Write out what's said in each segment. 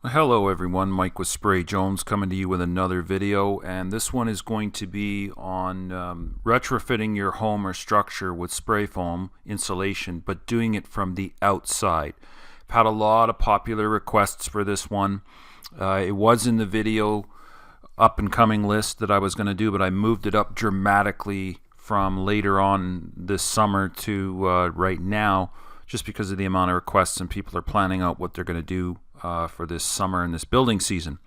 Hello everyone, Mike with Spray Jones coming to you with another video, and this one is going to be on retrofitting your home or structure with spray foam insulation, but doing it from the outside. I've had a lot of popular requests for this one. It was in the video up and coming list that I was going to do, but I moved it up dramatically from later on this summer to right now, just because of the amount of requests and people are planning out what they're going to do for this summer and this building season.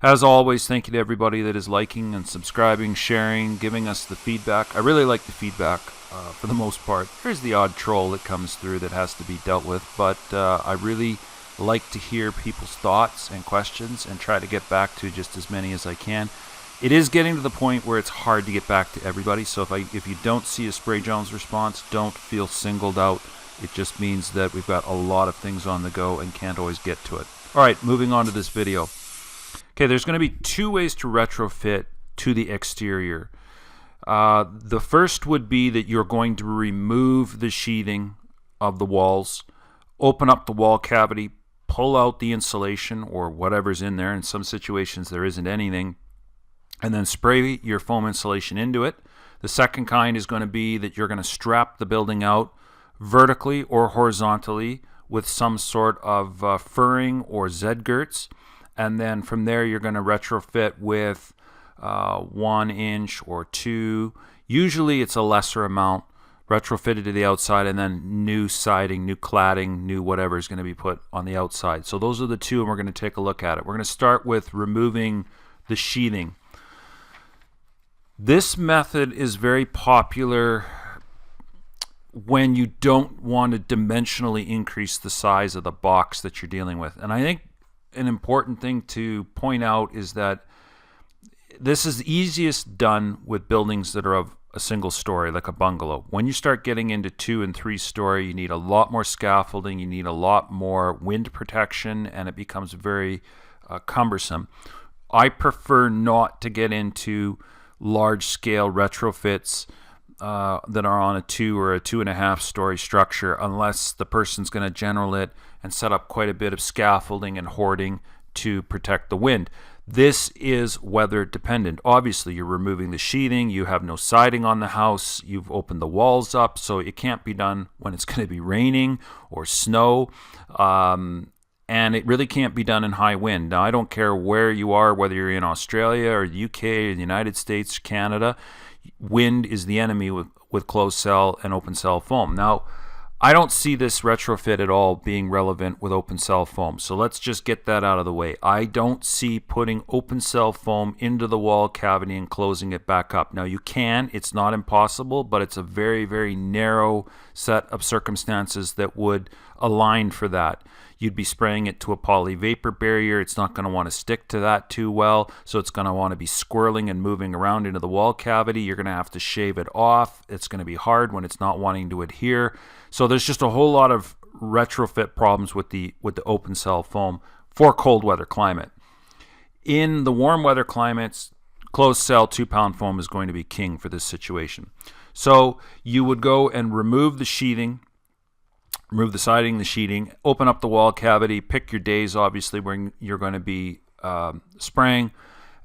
As always, thank you to everybody that is liking and subscribing, sharing, giving us the feedback. I really like the feedback for the most part. There's the odd troll that comes through that has to be dealt with, but I really like to hear people's thoughts and questions and try to get back to just as many as I can. It is getting to the point where it's hard to get back to everybody, so if you don't see a Spray Jones response, don't feel singled out. It just means that we've got a lot of things on the go and can't always get to it. Alright, moving on to this video. Okay, there's going to be two ways to retrofit to the exterior. The first would be that you're going to remove the sheathing of the walls, open up the wall cavity, pull out the insulation or whatever's in there. In some situations there isn't anything, and then spray your foam insulation into it. The second kind is going to be that you're going to strap the building out vertically or horizontally with some sort of furring or Z-girts, and then from there you're going to retrofit with 1 inch or 2. Usually it's a lesser amount retrofitted to the outside, and then new siding, new cladding, new whatever is going to be put on the outside. So those are the two, and we're going to take a look at it. We're going to start with removing the sheathing. This method is very popular when you don't want to dimensionally increase the size of the box that you're dealing with. And I think an important thing to point out is that this is easiest done with buildings that are of a single story, like a bungalow. When you start getting into 2 and 3 story, you need a lot more scaffolding, you need a lot more wind protection, and it becomes very cumbersome. I prefer not to get into large scale retrofits that are on a 2 or a 2.5 story structure unless the person's going to general it and set up quite a bit of scaffolding and hoarding to protect the wind. This is weather dependent. Obviously you're removing the sheathing, you have no siding on the house, you've opened the walls up, so it can't be done when it's going to be raining or snow, and it really can't be done in high wind. Now I don't care where you are, whether you're in Australia or the UK or the United States, Canada. Wind is the enemy with closed cell and open cell foam. Now, I don't see this retrofit at all being relevant with open cell foam. So let's just get that out of the way. I don't see putting open cell foam into the wall cavity and closing it back up. Now you can, it's not impossible, but it's a very, very narrow set of circumstances that would align for that. You'd be spraying it to a poly vapor barrier. It's not going to want to stick to that too well, so it's going to want to be swirling and moving around into the wall cavity. You're going to have to shave it off. It's going to be hard when it's not wanting to adhere. So there's just a whole lot of retrofit problems with the open cell foam for cold weather climate. In the warm weather climates, closed cell 2-pound foam is going to be king for this situation. So you would go and remove the sheathing, remove the siding, the sheeting, open up the wall cavity, pick your days obviously when you're going to be spraying,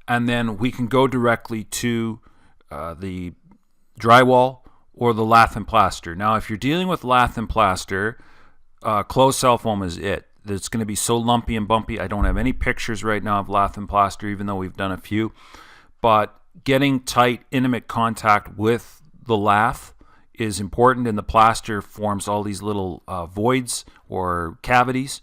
and then we can go directly to the drywall or the lath and plaster. Now if you're dealing with lath and plaster, closed cell foam is it. It's going to be so lumpy and bumpy. I don't have any pictures right now of lath and plaster, even though we've done a few, but getting tight, intimate contact with the lath is important, and the plaster forms all these little voids or cavities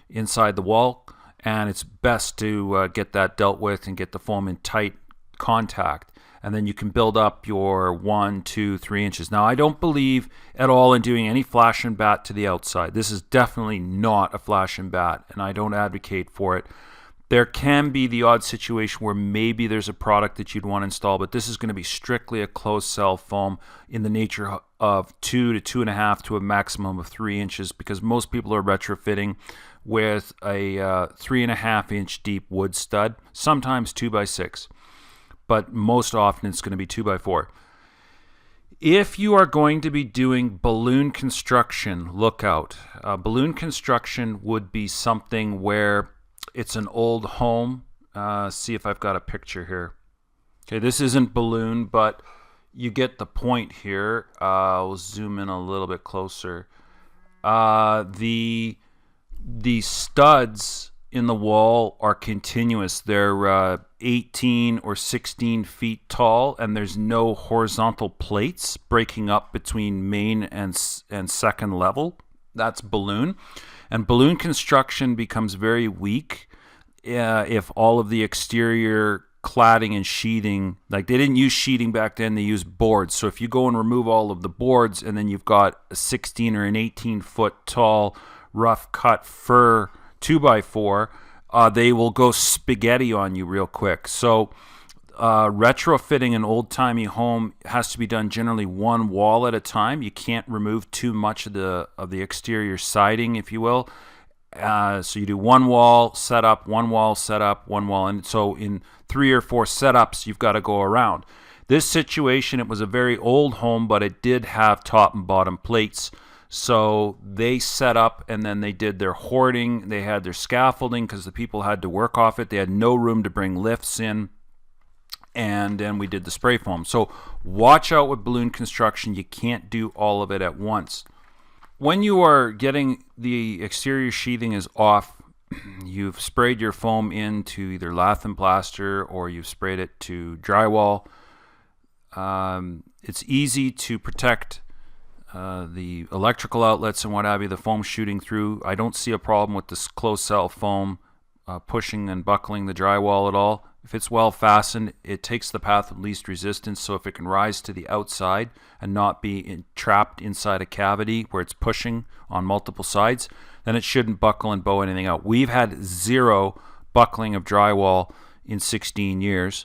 inside the wall, and it's best to get that dealt with and get the foam in tight contact, and then you can build up your 1, 2, 3 inches. Now I don't believe at all in doing any flash and bat to the outside. This is definitely not a flash and bat, and I don't advocate for it. There can be the odd situation where maybe there's a product that you'd want to install, but this is going to be strictly a closed cell foam in the nature of 2 to 2.5 to a maximum of 3 inches, because most people are retrofitting with a 3.5 inch deep wood stud, sometimes 2x6, but most often it's going to be 2x4. If you are going to be doing balloon construction, look out. Balloon construction would be something where It's an old home. See if I've got a picture here. Okay, this isn't balloon, but you get the point here. We'll zoom in a little bit closer. The studs in the wall are continuous. They're 18 or 16 feet tall, and there's no horizontal plates breaking up between main and second level. That's balloon. And balloon construction becomes very weak if all of the exterior cladding and sheathing, like they didn't use sheeting back then, they used boards. So if you go and remove all of the boards and then you've got a 16 or an 18 foot tall rough cut fir 2x4, they will go spaghetti on you real quick. So retrofitting an old-timey home has to be done generally one wall at a time. You can't remove too much of the exterior siding, if you will. So you do one wall setup, one wall setup, one wall, and so in 3 or 4 setups you've got to go around. This situation, it was a very old home, but it did have top and bottom plates. So they set up and then they did their hoarding. They had their scaffolding because the people had to work off it. They had no room to bring lifts in. And then we did the spray foam. So watch out with balloon construction. You can't do all of it at once. When you are getting the exterior sheathing is off, you've sprayed your foam into either lath and plaster or you've sprayed it to drywall. It's easy to protect the electrical outlets and what have you, the foam shooting through. I don't see a problem with this closed cell foam pushing and buckling the drywall at all. If it's well fastened, it takes the path of least resistance, so if it can rise to the outside and not be trapped inside a cavity where it's pushing on multiple sides, then it shouldn't buckle and bow anything out. We've had 0 buckling of drywall in 16 years.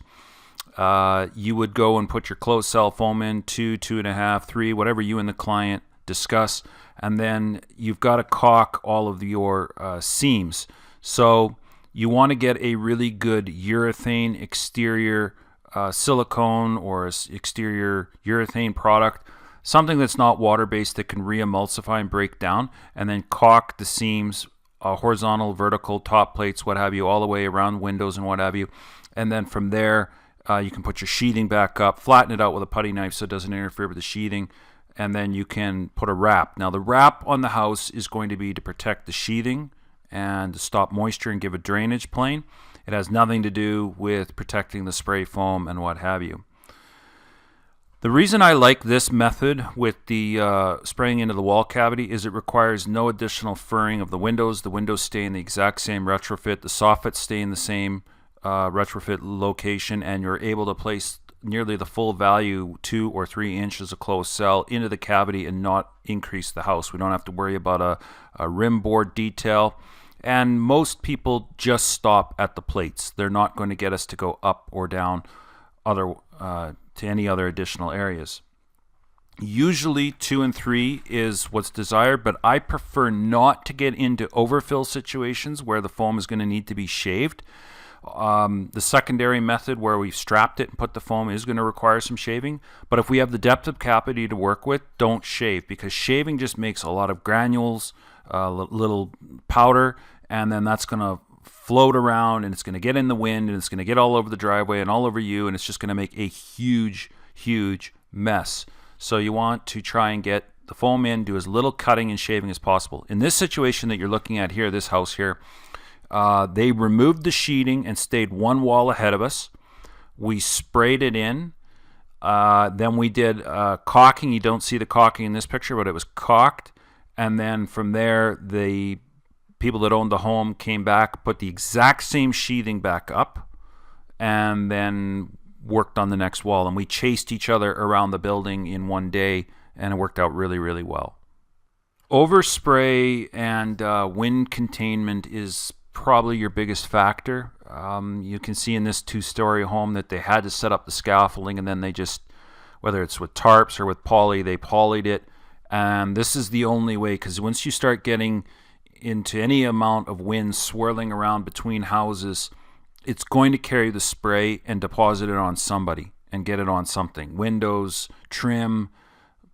You would go and put your closed cell foam in, 2, 2.5, 3, whatever you and the client discuss, and then you've got to caulk all of your seams. So you want to get a really good urethane exterior silicone or exterior urethane product, something that's not water-based that can re-emulsify and break down, and then caulk the seams, horizontal, vertical, top plates, what have you, all the way around windows and what have you. And then from there, you can put your sheathing back up, flatten it out with a putty knife so it doesn't interfere with the sheathing, and then you can put a wrap. Now the wrap on the house is going to be to protect the sheathing and to stop moisture and give a drainage plane. It has nothing to do with protecting the spray foam and what have you. The reason I like this method with the spraying into the wall cavity is it requires no additional furring of the windows. The windows stay in the exact same retrofit. The soffits stay in the same retrofit location, and you're able to place nearly the full value, 2 or 3 inches of closed cell into the cavity and not increase the house. We don't have to worry about a rim board detail. And most people just stop at the plates. They're not going to get us to go up or down to any other additional areas. Usually 2 and 3 is what's desired, but I prefer not to get into overfill situations where the foam is going to need to be shaved. The secondary method where we've strapped it and put the foam is going to require some shaving, but if we have the depth of cavity to work with, don't shave, because shaving just makes a lot of granules, little powder, and then that's going to float around and it's going to get in the wind and it's going to get all over the driveway and all over you, and it's just going to make a huge mess. So you want to try and get the foam in, do as little cutting and shaving as possible. In this situation that you're looking at here, this house here, they removed the sheeting and stayed one wall ahead of us. We sprayed it in. Then we did caulking. You don't see the caulking in this picture, but it was caulked. And then from there, the people that owned the home came back, put the exact same sheathing back up, and then worked on the next wall. And we chased each other around the building in one day, and it worked out really well. Overspray and wind containment is probably your biggest factor. You can see in this 2-story home that they had to set up the scaffolding, and then they just, whether it's with tarps or with poly, they polyed it. And this is the only way, because once you start getting into any amount of wind swirling around between houses, it's going to carry the spray and deposit it on somebody and get it on something. Windows, trim,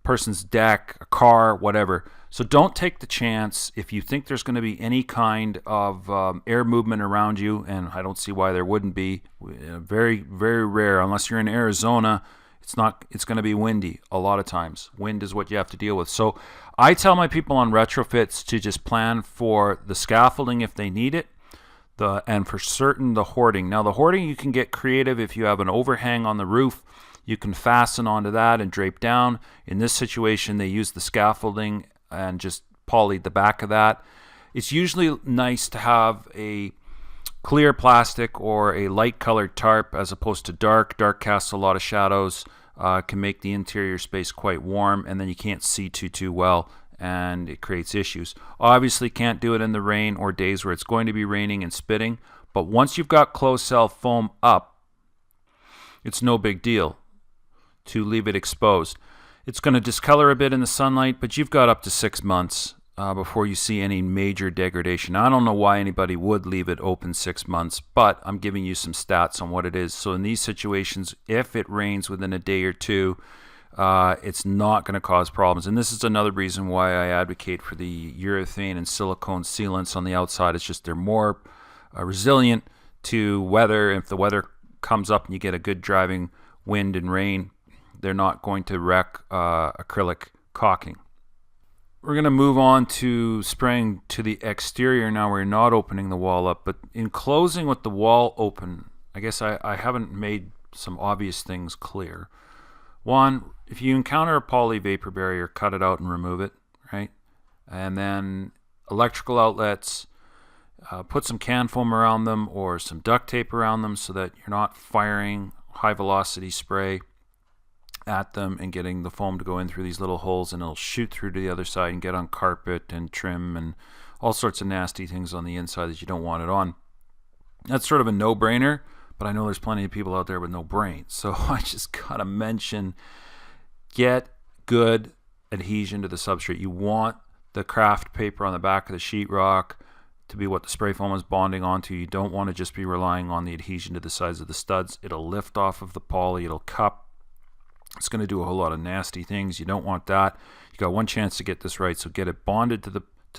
person's deck, a car, whatever. So don't take the chance if you think there's going to be any kind of air movement around you, and I don't see why there wouldn't be. Very, very rare, unless you're in Arizona. It's going to be windy a lot of times. Wind is what you have to deal with. So I tell my people on retrofits to just plan for the scaffolding if they need it, and for certain the hoarding. Now the hoarding, you can get creative. If you have an overhang on the roof, you can fasten onto that and drape down. In this situation, they use the scaffolding and just polyed the back of that. It's usually nice to have a clear plastic or a light colored tarp as opposed to dark. Dark casts a lot of shadows, can make the interior space quite warm, and then you can't see too well, and it creates issues. Obviously can't do it in the rain or days where it's going to be raining and spitting, but once you've got closed cell foam up, it's no big deal to leave it exposed. It's going to discolor a bit in the sunlight, but you've got up to 6 months before you see any major degradation. I don't know why anybody would leave it open 6 months, but I'm giving you some stats on what it is. So in these situations, if it rains within a day or two, it's not going to cause problems. And this is another reason why I advocate for the urethane and silicone sealants on the outside. It's just they're more resilient to weather. If the weather comes up and you get a good driving wind and rain, they're not going to wreck acrylic caulking. We're going to move on to spraying to the exterior now. We're not opening the wall up, but in closing with the wall open, I guess I haven't made some obvious things clear. One, if you encounter a poly vapor barrier, cut it out and remove it, right? And then electrical outlets, put some can foam around them or some duct tape around them so that you're not firing high velocity spray at them and getting the foam to go in through these little holes, and it'll shoot through to the other side and get on carpet and trim and all sorts of nasty things on the inside that you don't want it on. That's sort of a no-brainer, but I know there's plenty of people out there with no brain, so I just gotta mention, get good adhesion to the substrate. You want the craft paper on the back of the sheetrock to be what the spray foam is bonding onto. You don't want to just be relying on the adhesion to the sides of the studs. It'll lift off of the poly, it'll cup. It's going to do a whole lot of nasty things. You don't want that. You got one chance to get this right, so get it bonded to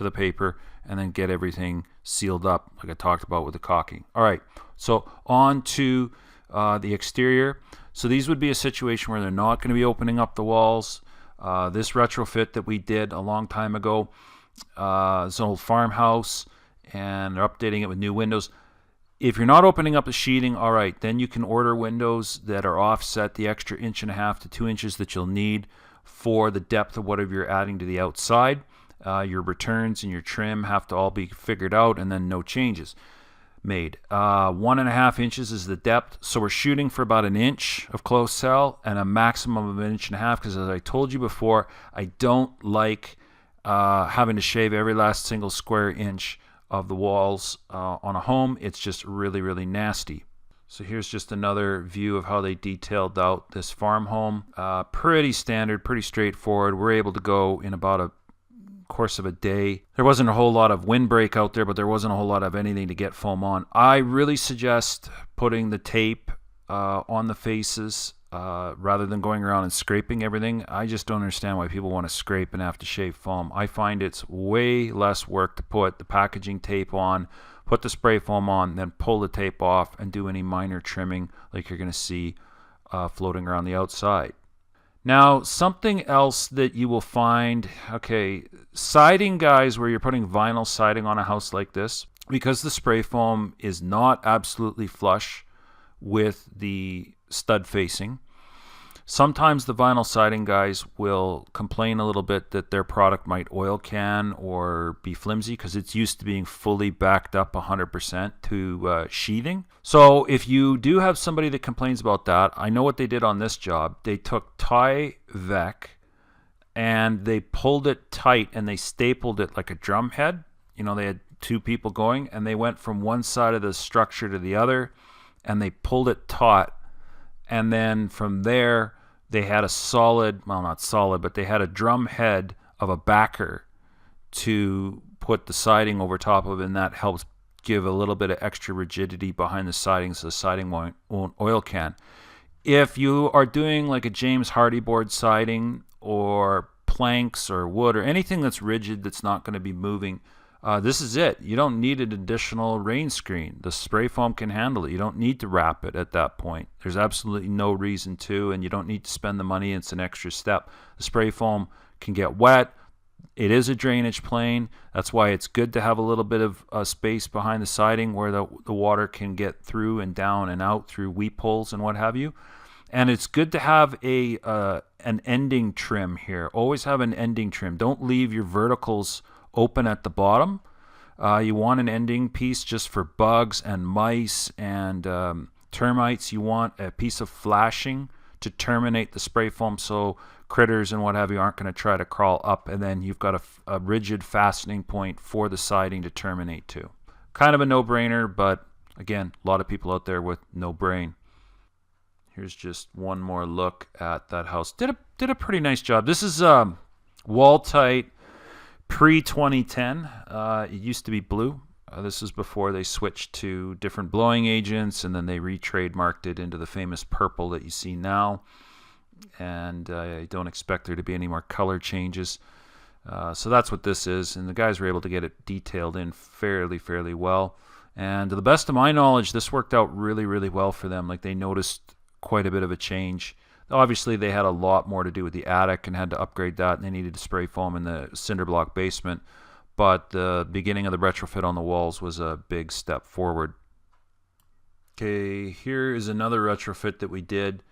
the paper and then get everything sealed up like I talked about with the caulking. All right, so on to the exterior. So these would be a situation where they're not going to be opening up the walls. This retrofit that we did a long time ago, it's an old farmhouse, and they're updating it with new windows. If you're not opening up the sheeting, all right, then you can order windows that are offset the extra 1.5 to 2 inches that you'll need for the depth of whatever you're adding to the outside. Your returns and your trim have to all be figured out, and then no changes made. 1.5 inches is the depth, so we're shooting for about 1 inch of closed cell and a maximum of 1.5 inches, because as I told you before, I don't like having to shave every last single square inch of the walls on a home. It's just really, really nasty. So here's just another view of how they detailed out this farm home. Pretty standard, pretty straightforward. We're able to go in about a course of a day. There wasn't a whole lot of windbreak out there, but there wasn't a whole lot of anything to get foam on. I really suggest putting the tape on the faces rather than going around and scraping everything. I just don't understand why people want to scrape and have to shave foam. I find it's way less work to put the packaging tape on, put the spray foam on, then pull the tape off and do any minor trimming like you're going to see floating around the outside. Now, something else that you will find, okay, siding, guys, where you're putting vinyl siding on a house like this, because the spray foam is not absolutely flush with the stud facing. Sometimes the vinyl siding guys will complain a little bit that their product might oil can or be flimsy because it's used to being fully backed up 100% to sheathing. So if you do have somebody that complains about that, I know what they did on this job. They took Tyvek and they pulled it tight and they stapled it like a drum head. You know, they had two people going and they went from one side of the structure to the other and they pulled it taut. And then from there, they had a solid, well, not solid, but they had a drum head of a backer to put the siding over top of, and that helps give a little bit of extra rigidity behind the siding so the siding won't oil can. If you are doing like a James Hardy board siding or planks or wood or anything that's rigid that's not going to be moving, this is it. You don't need an additional rain screen. The spray foam can handle it. You don't need to wrap it at that point. There's absolutely no reason to, and you don't need to spend the money. It's an extra step. The spray foam can get wet. It is a drainage plane. That's why it's good to have a little bit of space behind the siding where the water can get through and down and out through weep holes and what have you. And it's good to have an ending trim here. Always have an ending trim. Don't leave your verticals open at the bottom. You want an ending piece just for bugs and mice and termites. You want a piece of flashing to terminate the spray foam so critters and what have you aren't going to try to crawl up, and then you've got a rigid fastening point for the siding to terminate to. Kind of a no-brainer, but again, a lot of people out there with no brain. Here's just one more look at that house. Did a pretty nice job. This is wall tight pre-2010. It used to be blue. This is before they switched to different blowing agents, and then they re-trademarked it into the famous purple that you see now. And I don't expect there to be any more color changes. So that's what this is, and the guys were able to get it detailed in fairly well. And to the best of my knowledge, this worked out really well for them. Like, they noticed quite a bit of a change. Obviously, they had a lot more to do with the attic and had to upgrade that, and they needed to spray foam in the cinder block basement. But the beginning of the retrofit on the walls was a big step forward. Okay, here is another retrofit that we did.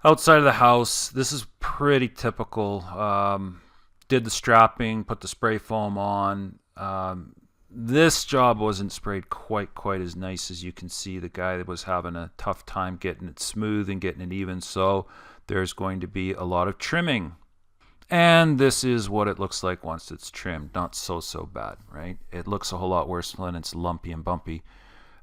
Outside of the house, this is pretty typical. Did the strapping, put the spray foam on. This job wasn't sprayed quite as nice as you can see. The guy was having a tough time getting it smooth and getting it even, so there's going to be a lot of trimming. And this is what it looks like once it's trimmed. Not so bad, right? It looks a whole lot worse when it's lumpy and bumpy.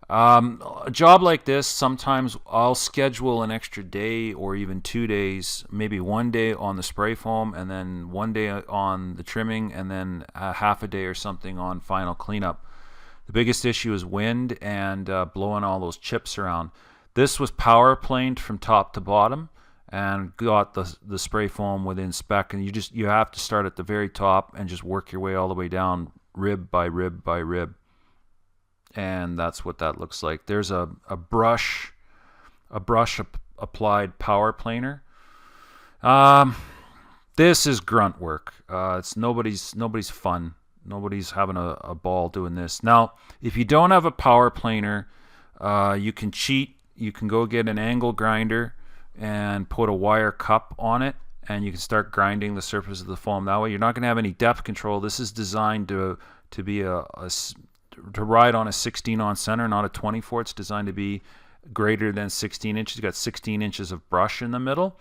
A job like this, sometimes I'll schedule an extra day or even 2 days, maybe 1 day on the spray foam and then 1 day on the trimming and then half a day or something on final cleanup. The biggest issue is wind and blowing all those chips around. This was power planed from top to bottom and got the spray foam within spec, and you have to start at the very top and just work your way all the way down, rib by rib by rib. And that's what that looks like. There's a brush applied power planer. This is grunt work. It's nobody's fun. Nobody's having a ball doing this. Now, if you don't have a power planer, you can cheat. You can go get an angle grinder and put a wire cup on it, and you can start grinding the surface of the foam that way. You're not going to have any depth control. This is designed to be to ride on a 16 on center, not a 24. It's designed to be greater than 16 inches. You've got 16 inches of brush in the middle,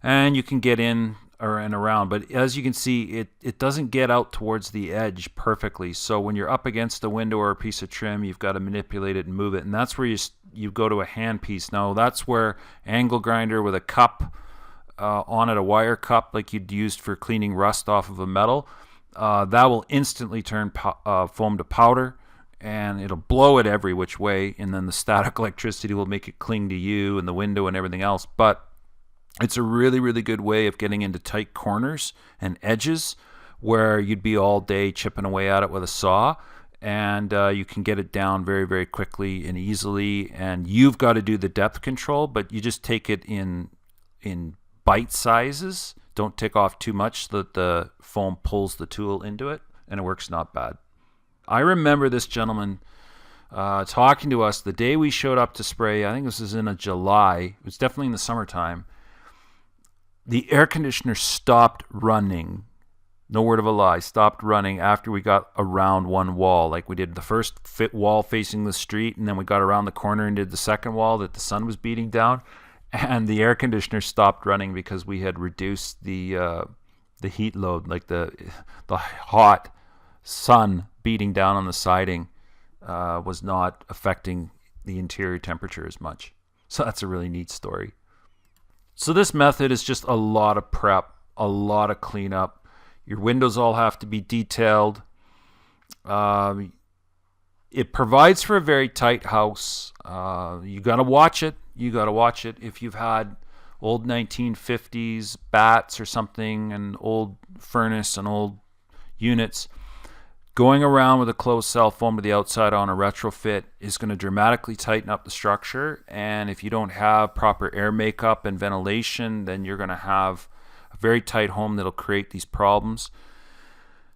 and you can get in and around. But as you can see, it doesn't get out towards the edge perfectly. So when you're up against a window or a piece of trim, you've got to manipulate it and move it. And that's where you go to a hand piece. Now that's where angle grinder with a cup on it, a wire cup like you'd used for cleaning rust off of a metal. That will instantly turn foam to powder, and it'll blow it every which way, and then the static electricity will make it cling to you and the window and everything else. But it's a really good way of getting into tight corners and edges where you'd be all day chipping away at it with a saw, and you can get it down very quickly and easily. And you've got to do the depth control, but you just take it in bite sizes. Don't take off too much so that the foam pulls the tool into it, and it works not bad. I remember this gentleman talking to us the day we showed up to spray. I think this was in July. It was definitely in the summertime. The air conditioner stopped running. No word of a lie. Stopped running after we got around one wall. Like we did the first wall facing the street, and then we got around the corner and did the second wall that the sun was beating down. And the air conditioner stopped running because we had reduced the heat load, like the hot sun beating down on the siding was not affecting the interior temperature as much. So that's a really neat story. So this method is just a lot of prep, a lot of cleanup. Your windows all have to be detailed. It provides for a very tight house. You got to watch it. You got to watch it. If you've had old 1950s bats or something, an old furnace, and old units, going around with a closed cell foam to the outside on a retrofit is going to dramatically tighten up the structure. And if you don't have proper air makeup and ventilation, then you're going to have a very tight home that'll create these problems.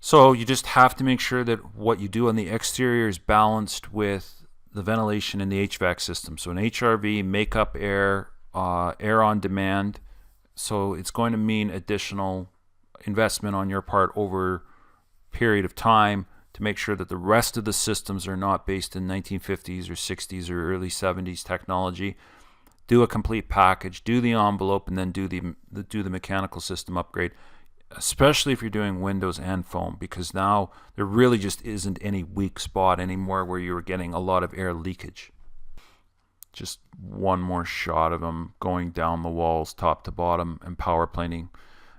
So you just have to make sure that what you do on the exterior is balanced with the ventilation in the HVAC system. So an HRV, makeup air, air on demand. So it's going to mean additional investment on your part over a period of time to make sure that the rest of the systems are not based in 1950s or 60s or early 70s technology. Do a complete package, do the envelope, and then do the mechanical system upgrade, especially if you're doing windows and foam, because now there really just isn't any weak spot anymore where you're getting a lot of air leakage. Just one more shot of them going down the walls top to bottom and power planing.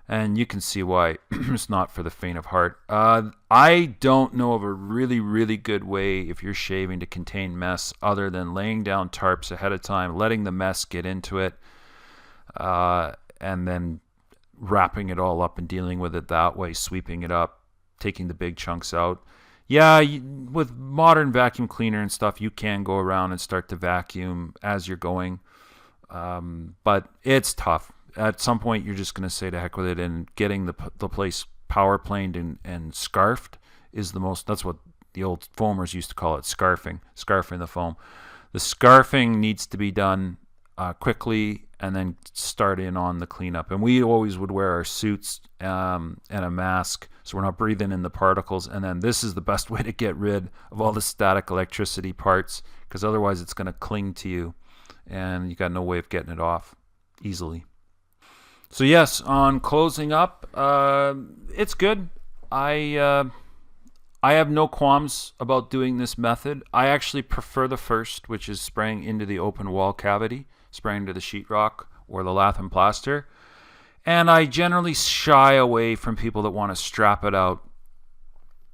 And you can see why it's not for the faint of heart. I don't know of a really, really good way if you're shaving to contain mess other than laying down tarps ahead of time, letting the mess get into it, and then wrapping it all up and dealing with it that way, sweeping it up, taking the big chunks out. Yeah, with modern vacuum cleaner and stuff, you can go around and start to vacuum as you're going, but it's tough. At some point, you're just going to say to heck with it, and getting the place power planed and scarfed is the most. That's what the old foamers used to call it, scarfing the foam. The scarfing needs to be done quickly, and then start in on the cleanup. And we always would wear our suits and a mask, so we're not breathing in the particles. And then this is the best way to get rid of all the static electricity parts, because otherwise it's going to cling to you, and you got no way of getting it off easily. So yes, on closing up, it's good. I have no qualms about doing this method. I actually prefer the first, which is spraying into the open wall cavity, spraying to the sheetrock or the lath and plaster. And I generally shy away from people that want to strap it out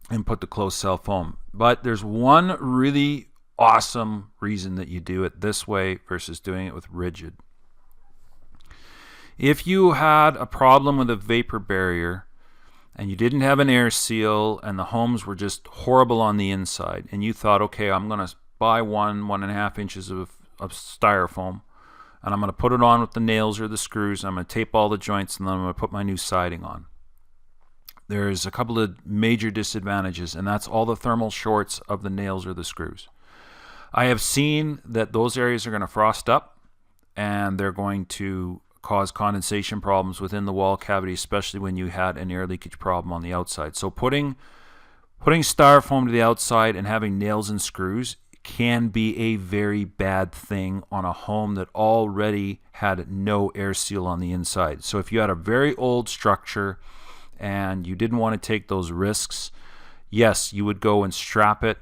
and put the closed cell foam. But there's one really awesome reason that you do it this way versus doing it with rigid. If you had a problem with a vapor barrier and you didn't have an air seal and the homes were just horrible on the inside, and you thought, okay, I'm going to buy 1.5 inches of styrofoam, and I'm going to put it on with the nails or the screws, and I'm going to tape all the joints, and then I'm going to put my new siding on. There's a couple of major disadvantages, and that's all the thermal shorts of the nails or the screws. I have seen that those areas are going to frost up, and they're going to cause condensation problems within the wall cavity, especially when you had an air leakage problem on the outside. So putting styrofoam to the outside and having nails and screws can be a very bad thing on a home that already had no air seal on the inside. So if you had a very old structure and you didn't want to take those risks, yes, you would go and strap it.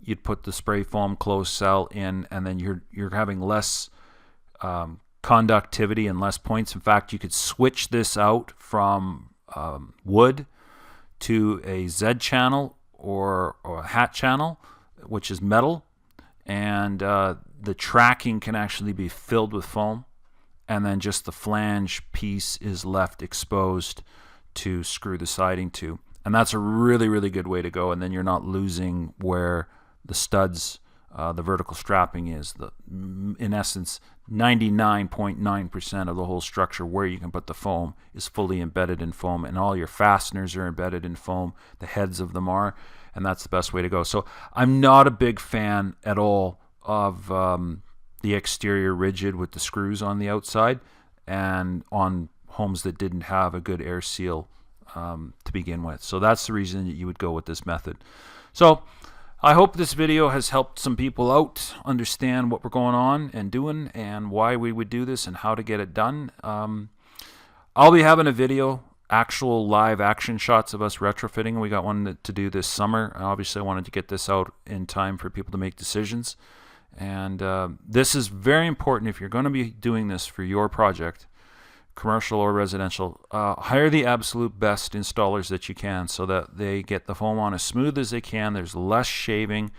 You'd put the spray foam closed cell in, and then you're having less conductivity and less points. In fact, you could switch this out from wood to a Z channel or a hat channel, which is metal, and the tracking can actually be filled with foam, and then just the flange piece is left exposed to screw the siding to. And that's a really, really good way to go, and then you're not losing where the studs, the vertical strapping is. In essence, 99.9% of the whole structure where you can put the foam is fully embedded in foam, and all your fasteners are embedded in foam. The heads of them are, and that's the best way to go. So I'm not a big fan at all of the exterior rigid with the screws on the outside, and on homes that didn't have a good air seal to begin with. So that's the reason that you would go with this method. So I hope this video has helped some people out understand what we're going on and doing and why we would do this and how to get it done. I'll be having a video, actual live action shots of us retrofitting. We got one to do this summer. Obviously, I wanted to get this out in time for people to make decisions. And this is very important if you're going to be doing this for your project, commercial or residential. Hire the absolute best installers that you can so that they get the foam on as smooth as they can. There's less shaving.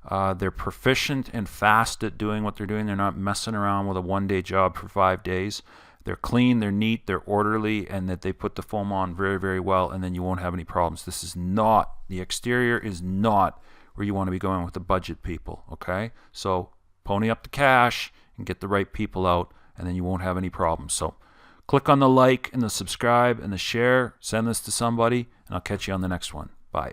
They're proficient and fast at doing what they're doing. They're not messing around with a one-day job for 5 days. they're clean, they're neat, they're orderly, and that they put the foam on very, very well, and then you won't have any problems. This is not, the exterior is not where you want to be going with the budget people, okay? So pony up the cash and get the right people out, and then you won't have any problems. So click on the like and the subscribe and the share, send this to somebody, and I'll catch you on the next one. Bye.